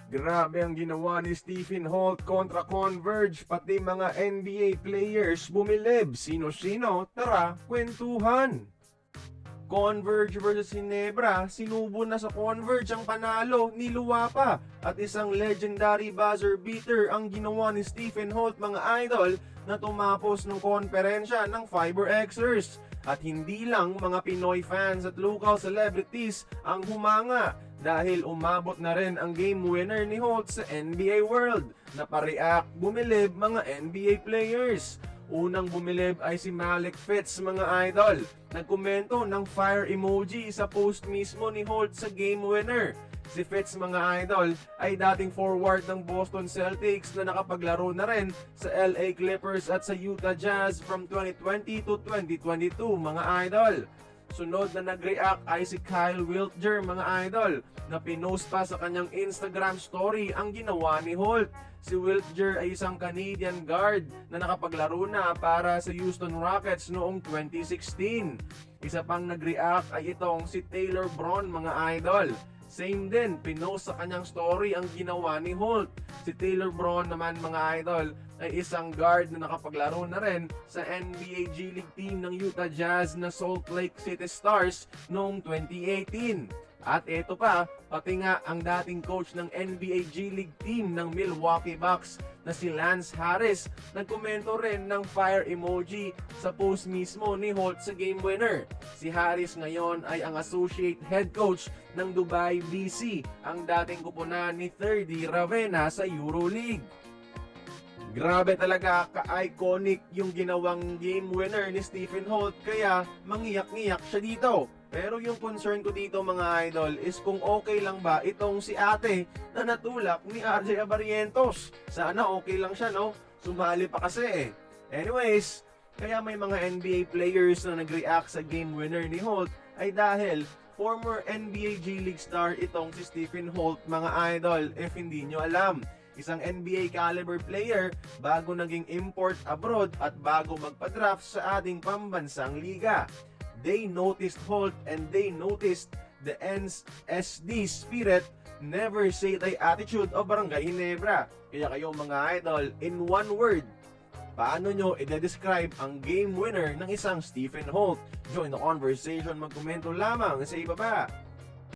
Grabe ang ginawa ni Stephen Holt kontra Converge, pati mga NBA players bumilib. Sino-sino? Tara, kwentuhan! Converge versus Ginebra, sinubo na sa Converge ang panalo ni Luwapa at isang legendary buzzer beater ang ginawa ni Stephen Holt mga idol na tumapos ng konferensya ng FiberXers. At hindi lang mga Pinoy fans at local celebrities ang humanga dahil umabot na rin ang game winner ni Holt sa NBA World na pa-react bumilib mga NBA players. Unang bumilib ay si Malik Fitz mga idol. Nagkomento ng fire emoji sa post mismo ni Holt sa game winner. Si Fitz mga idol ay dating forward ng Boston Celtics na nakapaglaro na rin sa LA Clippers at sa Utah Jazz from 2020 to 2022 mga idol. Sunod na nag-react ay si Kyle Wiltjer mga idol na pinost pa sa kanyang Instagram story ang ginawa ni Holt. Si Wiltjer ay isang Canadian guard na nakapaglaro na para sa Houston Rockets noong 2016. Isa pang nag-react ay itong si Taylor Braun mga idol. Same din, pinost sa kanyang story ang ginawa ni Holt. Si Taylor Braun naman mga idol ay isang guard na nakapaglaro na rin sa NBA G League team ng Utah Jazz na Salt Lake City Stars noong 2018. At ito pa, pati nga ang dating coach ng NBA G League team ng Milwaukee Bucks na si Lance Harris, nagkomento rin ng fire emoji sa post mismo ni Holt sa game winner. Si Harris ngayon ay ang associate head coach ng Dubai BC, ang dating kupunan ni 3D Ravenna sa EuroLeague. Grabe talaga ka-iconic yung ginawang game winner ni Stephen Holt kaya mangiyak-ngiyak siya dito. Pero yung concern ko dito mga idol is kung okay lang ba itong si ate na natulak ni RJ Abarientos. Sana okay lang siya no? Sumali pa kasi eh. Anyways, kaya may mga NBA players na nag-react sa game winner ni Holt ay dahil former NBA G League star itong si Stephen Holt mga idol if hindi nyo alam. Isang NBA caliber player bago naging import abroad at bago magpa-draft sa ating pambansang liga. They noticed Holt and they noticed the NSD spirit, never say die attitude of Barangay Ginebra. Kaya kayo mga idol, in one word, paano nyo i-describe ang game winner ng isang Stephen Holt? Join the conversation, magkomento lamang sa ibaba.